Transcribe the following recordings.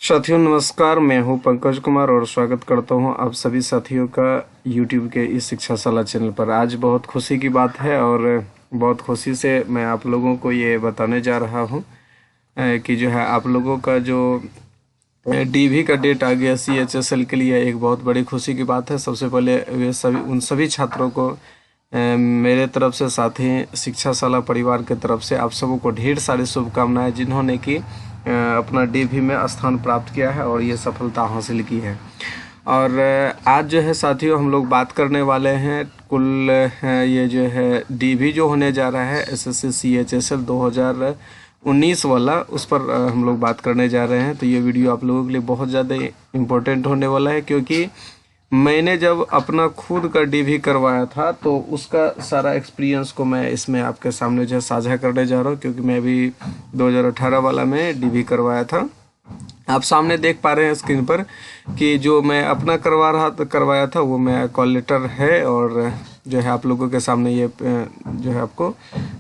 साथियों नमस्कार, मैं हूं पंकज कुमार और स्वागत करता हूं आप सभी साथियों का YouTube के इस शिक्षाशाला चैनल पर। आज बहुत खुशी की बात है और बहुत खुशी से मैं आप लोगों को ये बताने जा रहा हूं कि जो है आप लोगों का जो DV का डेट आ गया CHSL के लिए एक बहुत बड़ी खुशी की बात है। सबसे पहले वे उन सभी छात्रों को मेरे तरफ से, साथ ही शिक्षाशाला परिवार के तरफ से आप सबों को ढेर सारी शुभकामनाएं जिन्होंने कि अपना DV में स्थान प्राप्त किया है और ये सफलता हासिल की है। और आज जो है साथियों हम लोग बात करने वाले हैं कुल ये जो है DV जो होने जा रहा है SSC CHSL 2019 वाला, उस पर हम लोग बात करने जा रहे हैं। तो ये वीडियो आप लोगों के लिए बहुत ज़्यादा इम्पोर्टेंट होने वाला है, क्योंकि मैंने जब अपना खुद का DV करवाया था तो उसका सारा एक्सपीरियंस को मैं इसमें आपके सामने जो है साझा करने जा रहा हूँ, क्योंकि मैं भी 2018 वाला में DV करवाया था। आप सामने देख पा रहे हैं स्क्रीन पर कि जो मैं अपना करवाया था वो मैं कॉल लेटर है, और जो है आप लोगों के सामने ये जो है आपको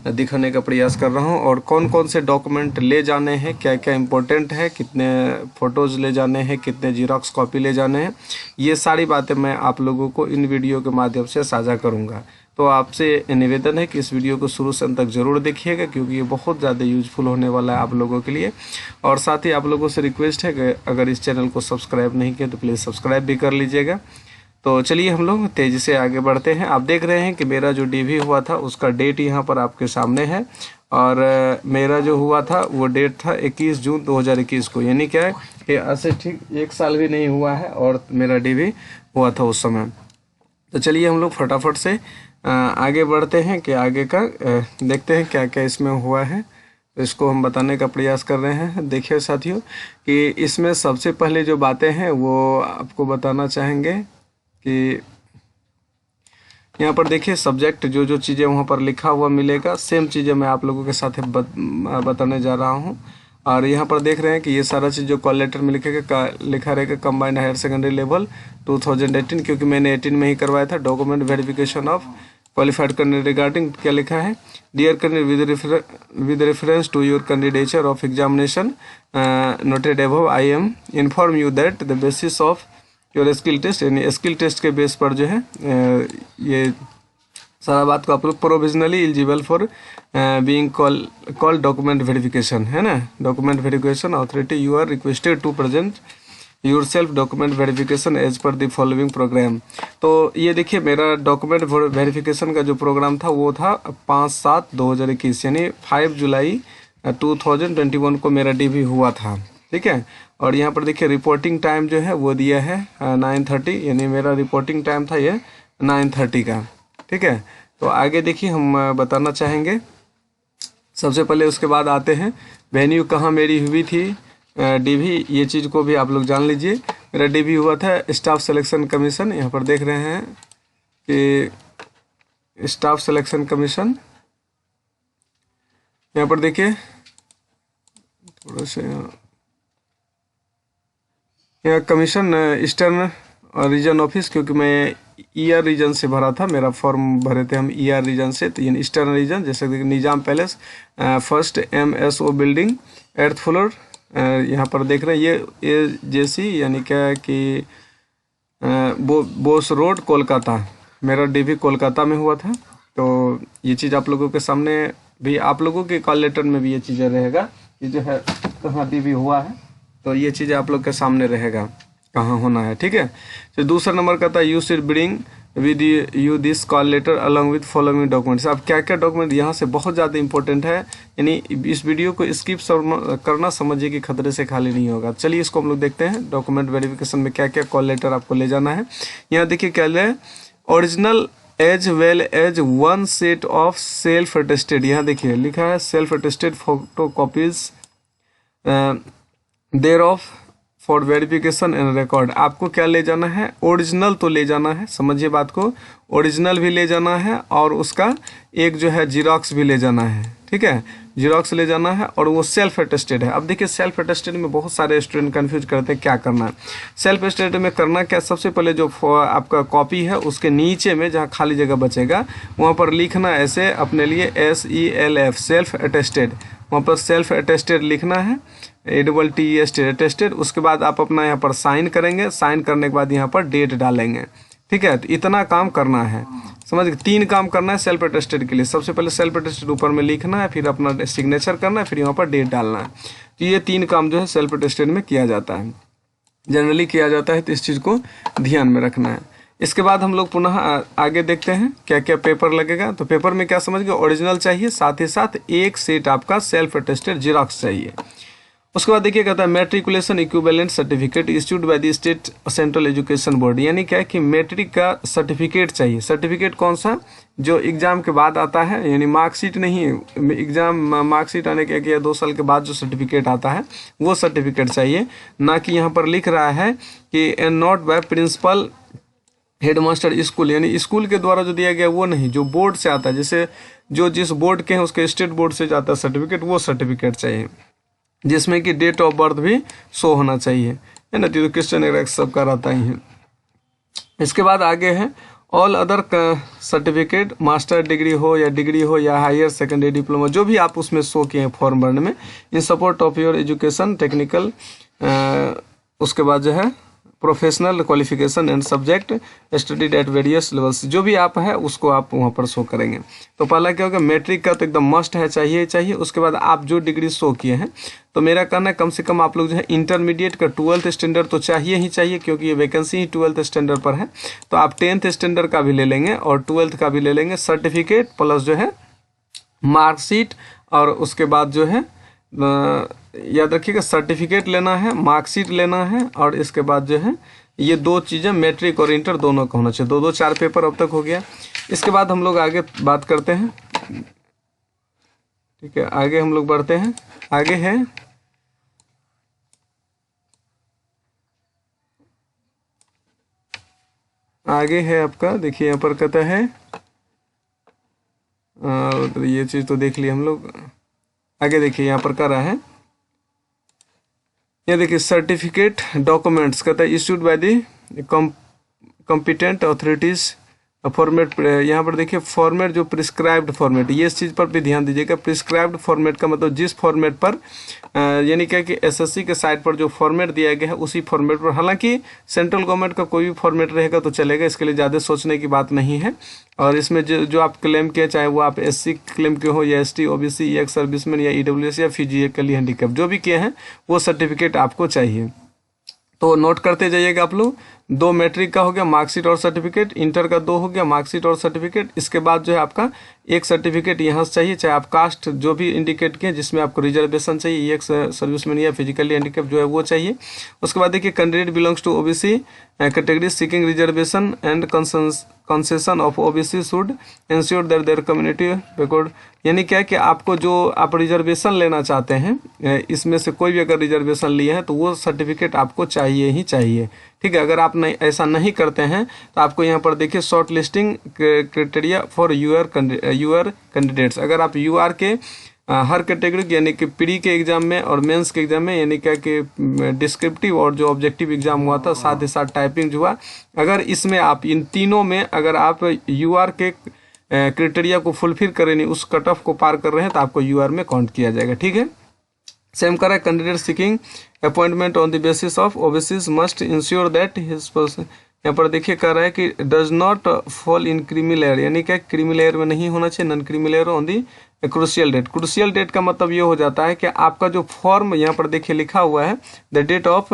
दिखाने का प्रयास कर रहा हूँ। और कौन कौन से डॉक्यूमेंट ले जाने हैं, क्या क्या इम्पोर्टेंट है, कितने फ़ोटोज़ ले जाने हैं, कितने जीरोक्स कॉपी ले जाने हैं, ये सारी बातें मैं आप लोगों को इन वीडियो के माध्यम से साझा करूँगा। तो आपसे निवेदन है कि इस वीडियो को शुरू से अंत तक ज़रूर देखिएगा, क्योंकि ये बहुत ज़्यादा यूजफुल होने वाला है आप लोगों के लिए। और साथ ही आप लोगों से रिक्वेस्ट है कि अगर इस चैनल को सब्सक्राइब नहीं किया तो प्लीज़ सब्सक्राइब भी कर लीजिएगा। तो चलिए हम लोग तेज़ी से आगे बढ़ते हैं। आप देख रहे हैं कि मेरा जो DV हुआ था उसका डेट यहाँ पर आपके सामने है, और मेरा जो हुआ था वो डेट था 21 जून 2021 को, यानी क्या है कि ऐसे ठीक 1 साल भी नहीं हुआ है और मेरा DV हुआ था उस समय। तो चलिए हम लोग फटाफट से आगे बढ़ते हैं कि आगे का देखते हैं क्या क्या इसमें हुआ है। तो इसको हम बताने का प्रयास कर रहे हैं। देखिए साथियों कि इसमें सबसे पहले जो बातें हैं वो आपको बताना चाहेंगे कि यहाँ पर देखिए सब्जेक्ट जो चीज़ें वहाँ पर लिखा हुआ मिलेगा, सेम चीज़ें मैं आप लोगों के साथ बताने जा रहा हूँ। और यहाँ पर देख रहे हैं कि ये सारा चीज़ जो कॉल लेटर में लिखा रहेगा कंबाइंड हायर सेकेंडरी लेवल 2018, क्योंकि मैंने 18 में ही करवाया था। Document verification of qualified candidate regarding क्या लिखा है, dear candidate with reference to your candidature of examination noted above I am inform you that the basis of your skill test, यानी स्किल टेस्ट के बेस पर जो है ये सारा बात को आप लोग provisionally eligible for being call document verification है ना। Document verification authority you are requested to present yourself document verification as per the following programme. तो ये देखिए मेरा डॉक्यूमेंट वेरिफिकेशन का जो प्रोग्राम था वो था 5/7/2021, यानी 5 जुलाई 2021 को मेरा DV हुआ था। ठीक है, और यहाँ पर देखिए रिपोर्टिंग टाइम जो है वो दिया है 9:30, यानी मेरा रिपोर्टिंग टाइम था ये 9:30 का। ठीक है, तो आगे देखिए हम बताना चाहेंगे। सबसे पहले उसके बाद आते हैं वेन्यू कहाँ मेरी हुई थी DV, ये चीज़ को भी आप लोग जान लीजिए। मेरा DV हुआ था स्टाफ सिलेक्शन कमीशन, यहाँ पर देख रहे हैं कि स्टाफ सिलेक्शन कमीशन, यहाँ पर देखिए थोड़ा सा यहाँ कमीशन ईस्टर्न रीजन ऑफिस, क्योंकि मैं ER रीजन से भरा था, मेरा फॉर्म भरे थे हम ER रीजन से। तो ये ईस्टर्न रीजन, जैसे कि Nizam palace first MSO building 8th floor, यहाँ पर देख रहे हैं ये AJC, यानी क्या है कि बोस रोड कोलकाता। मेरा DV कोलकाता में हुआ था। तो ये चीज़ आप लोगों के सामने भी, आप लोगों के कॉल लेटर में भी ये चीज़ें रहेगा कि जो है कहाँ DV हुआ है, तो ये चीज़ें आप लोग के सामने रहेगा कहाँ होना है। ठीक है, तो दूसरा नंबर का था you should bring with you this call letter along with following documents. अब क्या क्या डॉक्यूमेंट यहाँ से बहुत ज़्यादा इंपॉर्टेंट है, यानी इस वीडियो को स्किप करना समझिए कि खतरे से खाली नहीं होगा। चलिए इसको हम लोग देखते हैं डॉक्यूमेंट वेरिफिकेशन में क्या क्या कॉल लेटर आपको ले जाना है। यहाँ देखिए क्या है, original as well as 1 set of self attested, यहाँ देखिए लिखा है self attested photo copies thereof for verification and record. आपको क्या ले जाना है, ओरिजिनल तो ले जाना है, समझिए बात को, ओरिजिनल भी ले जाना है और उसका एक जो है जीरोक्स भी ले जाना है। ठीक है, जीरोक्स ले जाना है और वो सेल्फ अटेस्टेड है। अब देखिए सेल्फ अटेस्टेड में बहुत सारे स्टूडेंट कंफ्यूज करते हैं क्या करना है। सेल्फ अटेस्टेड में करना क्या, सबसे पहले जो आपका कॉपी है उसके नीचे में जहाँ खाली जगह बचेगा वहाँ पर लिखना ऐसे अपने लिए SELF सेल्फ अटेस्टेड, वहाँ पर सेल्फ अटेस्टेड लिखना है। ATTEST tested. उसके बाद आप अपना यहाँ पर साइन करेंगे, साइन करने के बाद यहाँ पर डेट डालेंगे। ठीक है, तो इतना काम करना है, समझ गए। 3 काम करना है सेल्फ अटेस्टेड के लिए। सबसे पहले सेल्फ अटेस्टेड ऊपर में लिखना है, फिर अपना सिग्नेचर करना है, फिर यहाँ पर डेट डालना है। तो ये 3 काम जो है सेल्फ अटेस्टेड में किया जाता है, जनरली किया जाता है, तो इस चीज़ को ध्यान में रखना है। इसके बाद हम लोग पुनः आगे देखते हैं क्या क्या पेपर लगेगा। तो पेपर में क्या समझ गए, ओरिजिनल चाहिए, साथ ही साथ एक सेट आपका सेल्फ अटेस्टेड जीरोक्स चाहिए। उसके बाद देखिए कहता है matriculation equivalent certificate issued by the state central education board. यानी क्या है कि मैट्रिक का सर्टिफिकेट चाहिए। सर्टिफिकेट कौन सा, जो एग्जाम के बाद आता है, यानी मार्कशीट नहीं, एग्जाम मार्कशीट आने के 1 या 2 साल के बाद जो सर्टिफिकेट आता है वो सर्टिफिकेट चाहिए। ना कि यहाँ पर लिख रहा है कि not by principal headmaster school, यानी स्कूल के द्वारा जो दिया गया वो नहीं, जो बोर्ड से आता है, जैसे जो जिस बोर्ड के हैं उसके स्टेट बोर्ड से जाता है सर्टिफिकेट, वो सर्टिफिकेट चाहिए, जिसमें कि डेट ऑफ बर्थ भी शो होना चाहिए, है ना। तो क्वेश्चन एग्जाम सबका रहता ही है। इसके बाद आगे है all other certificate, master degree हो या हायर सेकेंडरी डिप्लोमा, जो भी आप उसमें शो किए हैं फॉर्म भरने में, इन support of your education technical, उसके बाद जो है professional qualification and subject studied at various levels, जो भी आप है उसको आप वहाँ पर शो करेंगे। तो पहला क्या होगा, मैट्रिक का तो एकदम मस्ट है, चाहिए चाहिए। उसके बाद आप जो डिग्री शो किए हैं, तो मेरा कहना है कम से कम आप लोग जो है इंटरमीडिएट का 12th स्टैंडर्ड तो चाहिए ही चाहिए, क्योंकि ये वैकेंसी ही 12th स्टैंडर्ड पर है। तो आप 10th स्टैंडर्ड का भी ले लेंगे और 12th का भी ले लेंगे, सर्टिफिकेट प्लस जो है मार्कशीट, और उसके बाद जो है याद रखिएगा सर्टिफिकेट लेना है, मार्कशीट लेना है, और इसके बाद जो है ये 2 चीज़ें मैट्रिक और इंटर दोनों का होना चाहिए। 2 4 पेपर अब तक हो गया। इसके बाद हम लोग आगे बात करते हैं। ठीक है, आगे हम लोग बढ़ते हैं। आगे है आपका, देखिए यहाँ पर कहता है, तो ये चीज़ तो देख लिया हम लोग। आगे देखिए यहाँ पर कर रहा है, ये देखिए सर्टिफिकेट डॉक्यूमेंट्स कहता है issued by the competent authorities format. यहाँ पर देखिए फॉर्मेट जो प्रिस्क्राइब्ड फॉर्मेट, ये इस चीज़ पर भी ध्यान दीजिएगा। प्रिस्क्राइब्ड फॉर्मेट का मतलब जिस फॉर्मेट पर यानी क्या कि एसएससी के साइट पर जो फॉर्मेट दिया गया है उसी फॉर्मेट पर, हालांकि सेंट्रल गवर्नमेंट का कोई भी फॉर्मेट रहेगा तो चलेगा, इसके लिए ज़्यादा सोचने की बात नहीं है। और इसमें जो आप क्लेम किए, चाहे वो आप एससी क्लेम के हो या एसटी, ओबीसी, एक्स सर्विसमैन या ईडब्ल्यूएस या फिजिकली हैंडीकैप, जो भी किए हैं वो सर्टिफिकेट आपको चाहिए। तो नोट करते जाइएगा आप लोग। 2 मैट्रिक का हो गया, मार्कशीट और सर्टिफिकेट। इंटर का 2 हो गया, मार्कशीट और सर्टिफिकेट। इसके बाद जो है आपका एक सर्टिफिकेट यहाँ से चाहिए, चाहे आप कास्ट जो भी इंडिकेट किए, जिसमें आपको रिजर्वेशन चाहिए, एक सर्विसमैन या फिजिकली हैंडीकैप जो है वो चाहिए। उसके बाद देखिए candidate belongs to OBC category seeking reservation and concession of OBC should ensure that their community record. यानी क्या है कि आपको जो आप रिजर्वेशन लेना चाहते हैं, इसमें से कोई भी अगर रिजर्वेशन लिए हैं तो वो सर्टिफिकेट आपको चाहिए ही चाहिए। ठीक है, अगर आप नहीं ऐसा नहीं करते हैं तो आपको यहाँ पर देखिए shortlisting criteria for UR candidates. अगर आप यूआर के हर कैटेगरी यानी कि प्री के एग्जाम में और मेंस के एग्जाम में, यानी क्या कि डिस्क्रिप्टिव और जो ऑब्जेक्टिव एग्जाम हुआ था, साथ ही साथ टाइपिंग जो हुआ, अगर इसमें आप इन तीनों में अगर आप यूआर के क्राइटेरिया को फुलफिल करें नहीं, उस कट ऑफ को पार कर रहे हैं, तो आपको यूआर में काउंट किया जाएगा। ठीक है, सेम करा candidate seeking appointment on the basis of OBC must ensure that his person. यहाँ पर देखिए कह रहा है कि does not fall in creamy layer, यानी क्या क्रीमी लेयर में नहीं होना चाहिए, non creamy layer on the crucial date. Crucial date का मतलब ये हो जाता है कि आपका जो फॉर्म यहाँ पर देखिए लिखा हुआ है, the date of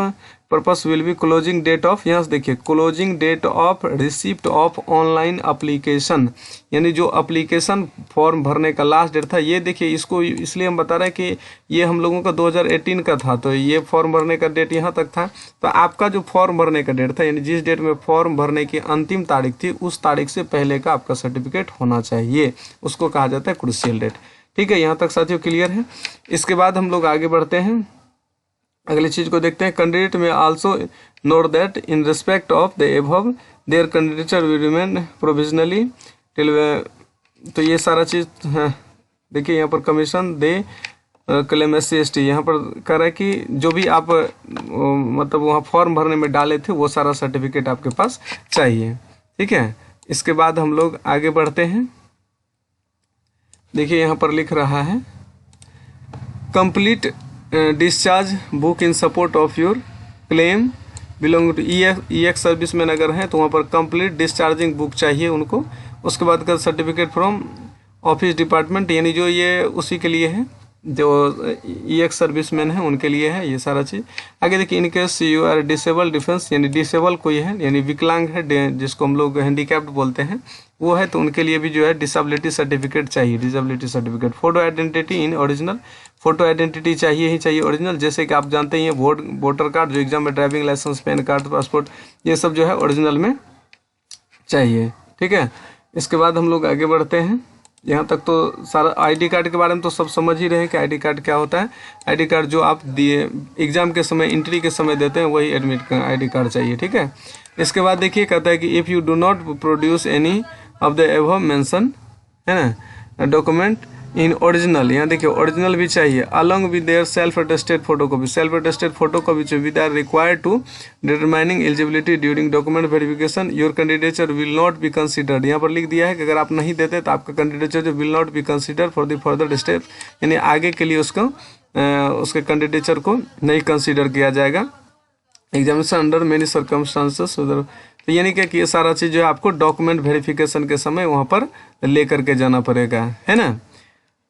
purpose will be closing date of, यहाँ से देखिए closing date of receipt of online application, यानी जो अप्लीकेशन फॉर्म भरने का लास्ट डेट था। ये देखिए इसको इसलिए हम बता रहे हैं कि ये हम लोगों का 2018 का था, तो ये फॉर्म भरने का डेट यहाँ तक था। तो आपका जो फॉर्म भरने का डेट था, यानी जिस डेट में फॉर्म भरने की अंतिम तारीख थी, उस तारीख से पहले का आपका सर्टिफिकेट होना चाहिए, उसको कहा जाता है क्रूशियल डेट। ठीक है, यहाँ तक साथियों क्लियर है। इसके बाद हम लोग आगे बढ़ते हैं, अगली चीज को देखते हैं। Candidate may also note that in respect of the above their candidature will remain provisionally till, तो ये सारा चीज है। देखिए यहाँ पर कमीशन दे क्लेम SC/ST, यहाँ पर कह रहा है कि जो भी आप मतलब वहाँ फॉर्म भरने में डाले थे वो सारा सर्टिफिकेट आपके पास चाहिए। ठीक है, इसके बाद हम लोग आगे बढ़ते हैं। देखिए यहाँ पर लिख रहा है complete discharge book in support of your claim belong to EX serviceman अगर हैं तो वहाँ पर कंप्लीट डिस्चार्जिंग बुक चाहिए उनको। उसके बाद का सर्टिफिकेट फ्रॉम ऑफिस डिपार्टमेंट, यानी जो ये उसी के लिए है जो EX सर्विसमैन है उनके लिए है ये सारा चीज़। आगे देखिए, in case you are disable defence, यानी डिसेबल कोई है यानी विकलांग है जिसको हम लोग हैंडीकैप्ड बोलते हैं वो है, तो उनके लिए भी जो है डिसेबिलिटी सर्टिफिकेट चाहिए, disability certificate. Photo identity in original, photo identity चाहिए ही चाहिए ओरिजिनल, जैसे कि आप जानते ही हैं वोटर कार्ड जो एग्जाम में, driving licence, PAN card, passport, ये सब जो है ओरिजिनल में चाहिए। ठीक है, इसके बाद हम लोग आगे बढ़ते हैं। यहाँ तक तो सारा आईडी कार्ड के बारे में तो सब समझ ही रहे हैं कि आईडी कार्ड क्या होता है। आईडी कार्ड जो आप दिए एग्जाम के समय, एंट्री के समय देते हैं वही एडमिट का आईडी कार्ड चाहिए। ठीक है, इसके बाद देखिए कहता है कि if you do not produce any of the above mention, है ना, डॉक्यूमेंट इन ओरिजिनल, यहाँ देखिए ओरिजिनल भी चाहिए, along with their self attested photo copy, self attested photo copy with are required to determining eligibility during document verification, your candidature will not be considered. यहाँ पर लिख दिया है कि अगर आप नहीं देते तो आपका कैंडिडेचर जो will not be consider for the further step, यानी आगे के लिए उसके कैंडिडेचर को नहीं कंसिडर किया जाएगा। एग्जामिनेशन अंडर मेनी सर्कमस्टांसेस, तो यानी क्या कि ये सारा चीज़ जो है आपको डॉक्यूमेंट वेरिफिकेशन के समय वहाँ पर लेकर के जाना पड़ेगा, है ना।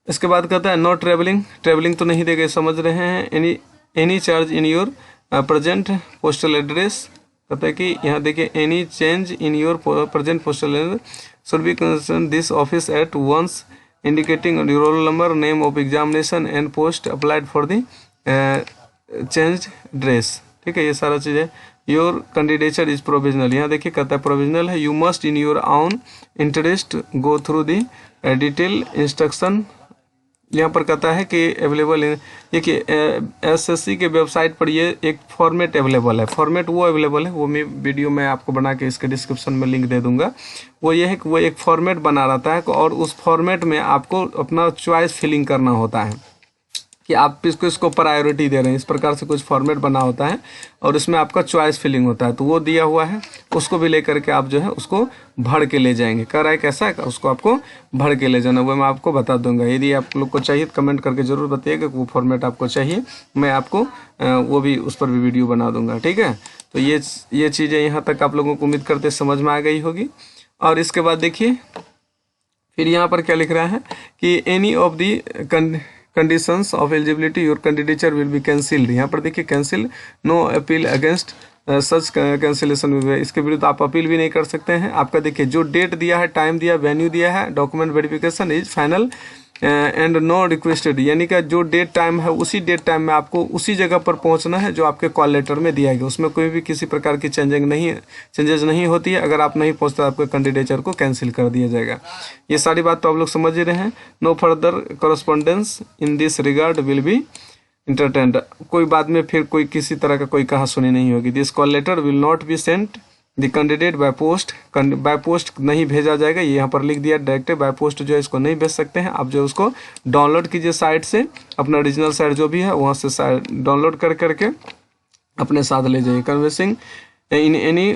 इसके बाद कहता है नॉट ट्रेवलिंग, ट्रेवलिंग तो नहीं देगा, समझ रहे हैं। Any charge in your present postal address, कहता है कि यहाँ देखिए any change in your present postal address should be concern this office at once indicating roll number, name of examination and post applied for the change dress. ठीक है, ये सारा चीज़ है। योर कैंडिडेचर इज प्रोविजनल, यहाँ देखिए कहता है provisional है। You must in your own interest go through the detail instruction, यहाँ पर कहता है कि अवेलेबल है। देखिए SSC के वेबसाइट पर ये एक फॉर्मेट अवेलेबल है, फॉर्मेट वो अवेलेबल है, वो मैं वीडियो में आपको बना के इसके डिस्क्रिप्शन में लिंक दे दूंगा। वो ये है कि वो एक फॉर्मेट बना रहता है और उस फॉर्मेट में आपको अपना चॉइस फिलिंग करना होता है कि आप इसको प्रायोरिटी दे रहे हैं, इस प्रकार से कुछ फॉर्मेट बना होता है और इसमें आपका चॉइस फिलिंग होता है, तो वो दिया हुआ है, उसको भी लेकर के आप जो है उसको भर के ले जाएंगे। कह रहा है कैसा है, उसको आपको भर के ले जाना, वो मैं आपको बता दूंगा। यदि आप लोग को चाहिए तो कमेंट करके जरूर बताइएगा कि वो फॉर्मेट आपको चाहिए, मैं आपको वो भी उस पर भी वीडियो बना दूंगा। ठीक है, तो ये चीज़ें यहाँ तक आप लोगों को उम्मीद करते समझ में आ गई होगी। और इसके बाद देखिए फिर यहाँ पर क्या लिख रहा है कि any of the conditions of eligibility your candidature will be cancelled. यहाँ पर देखिए cancel, no appeal against such cancellation, इसके विरुद्ध आप अपील भी नहीं कर सकते हैं। आपका देखिए जो डेट दिया है, टाइम दिया, वेन्यू दिया है, document verification is final and no requested, यानी कि जो डेट टाइम है उसी डेट टाइम में आपको उसी जगह पर पहुंचना है जो आपके कॉल लेटर में दिया गया, उसमें कोई भी किसी प्रकार की चेंजेस नहीं होती है। अगर आप नहीं पहुंचते आपके कैंडिडेचर को कैंसिल कर दिया जाएगा। ये सारी बात तो आप लोग समझ ही रहे हैं। No further correspondence in this regard will be entertained, कोई बाद में फिर कोई किसी तरह का कोई कहा सुनी नहीं होगी। This call letter will not be sent the candidate by post, by post नहीं भेजा जाएगा, ये यहाँ पर लिख दिया डायरेक्ट, बाय पोस्ट जो है इसको नहीं भेज सकते हैं। आप जो उसको डाउनलोड कीजिए साइट से, अपना ओरिजिनल साइट जो भी है वहाँ से डाउनलोड कर करके अपने साथ ले जाइए। Convincing in any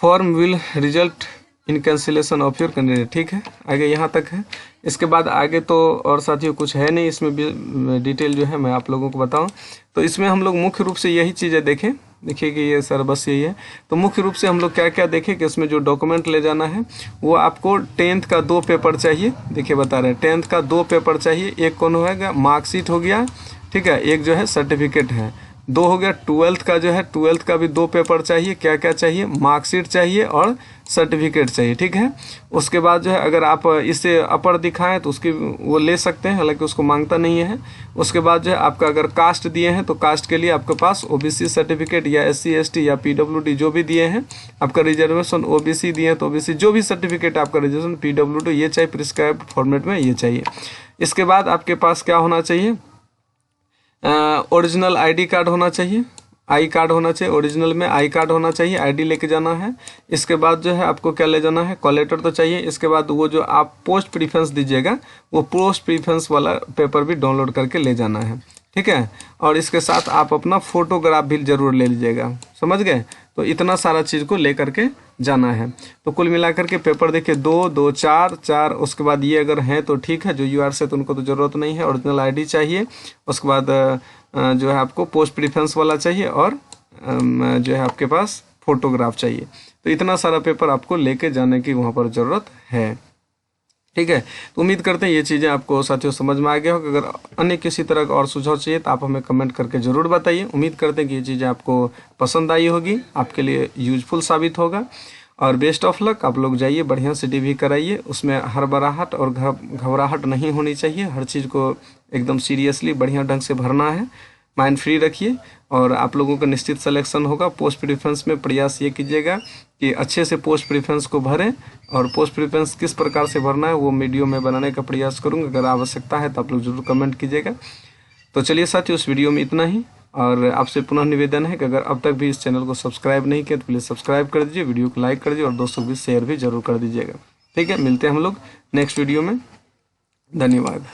form will result in cancellation of your candidate. ठीक है, आगे यहाँ तक है। इसके बाद आगे तो और साथियों कुछ है नहीं, इसमें भी डिटेल जो है मैं आप लोगों को बताऊं तो इसमें हम लोग मुख्य रूप से यही चीज़ें देखें। देखिए कि ये सर बस यही है, तो मुख्य रूप से हम लोग क्या क्या देखें कि इसमें जो डॉक्यूमेंट ले जाना है वो आपको 10th का 2 पेपर चाहिए। देखिए बता रहे हैं 10th का 2 पेपर चाहिए, एक कौन होगा, मार्कशीट हो गया, ठीक है, एक जो है सर्टिफिकेट है, 2 हो गया। 12th का जो है 12th का भी 2 पेपर चाहिए, क्या क्या चाहिए, मार्कशीट चाहिए और सर्टिफिकेट चाहिए। ठीक है, उसके बाद जो है अगर आप इसे अपर दिखाएं तो उसकी वो ले सकते हैं, हालांकि उसको मांगता नहीं है। उसके बाद जो है आपका अगर कास्ट दिए हैं तो कास्ट के लिए आपके पास OBC सर्टिफिकेट या SC ST या PWD जो भी दिए हैं, आपका रिजर्वेशन OBC दिए हैं तो OBC जो भी सर्टिफिकेट आपका रिजर्वेशन PWD ये चाहिए, प्रिस्क्राइब्ड फॉर्मेट में ये चाहिए। इसके बाद आपके पास क्या होना चाहिए, ओरिजिनल ID कार्ड होना चाहिए, आई कार्ड होना चाहिए, ओरिजिनल में आई कार्ड होना चाहिए, ID लेके जाना है। इसके बाद जो है आपको क्या ले जाना है, कॉल लेटर तो चाहिए। इसके बाद वो जो आप पोस्ट प्रीफरेंस दीजिएगा वो पोस्ट प्रीफरेंस वाला पेपर भी डाउनलोड करके ले जाना है। ठीक है, और इसके साथ आप अपना फोटोग्राफ भी जरूर ले लीजिएगा, समझ गए। तो इतना सारा चीज़ को ले करके जाना है। तो कुल मिलाकर के पेपर देखिए 2, 2, 4, उसके बाद ये अगर हैं तो ठीक है, जो यूआर से तो उनको तो ज़रूरत नहीं है। ओरिजिनल आईडी चाहिए, उसके बाद जो है आपको पोस्ट प्रेफरेंस वाला चाहिए, और जो है आपके पास फोटोग्राफ चाहिए। तो इतना सारा पेपर आपको लेके जाने की वहाँ पर ज़रूरत है। ठीक है, तो उम्मीद करते हैं ये चीज़ें आपको साथियों समझ में आ गया होगा। अगर अन्य किसी तरह का और सुझाव चाहिए तो आप हमें कमेंट करके ज़रूर बताइए। उम्मीद करते हैं कि ये चीज़ें आपको पसंद आई होगी, आपके लिए यूजफुल साबित होगा। और बेस्ट ऑफ लक। आप लोग जाइए, बढ़िया से डीवी कराइए, उसमें हड़बड़ाहट और घबराहट नहीं होनी चाहिए। हर चीज़ को एकदम सीरियसली बढ़िया ढंग से भरना है, माइंड फ्री रखिए, और आप लोगों का निश्चित सिलेक्शन होगा। पोस्ट प्रेफरेंस में प्रयास ये कीजिएगा कि अच्छे से पोस्ट प्रेफरेंस को भरें, और पोस्ट प्रेफरेंस किस प्रकार से भरना है वो वीडियो में बनाने का प्रयास करूँगा। अगर आवश्यकता है तो आप लोग जरूर कमेंट कीजिएगा। तो चलिए साथियों, उस वीडियो में इतना ही, और आपसे पुनः निवेदन है कि अगर अब तक भी इस चैनल को सब्सक्राइब नहीं किया तो प्लीज़ सब्सक्राइब कर दीजिए, वीडियो को लाइक कर दीजिए, और दोस्तों को भी शेयर भी जरूर कर दीजिएगा। ठीक है, मिलते हैं हम लोग नेक्स्ट वीडियो में। धन्यवाद।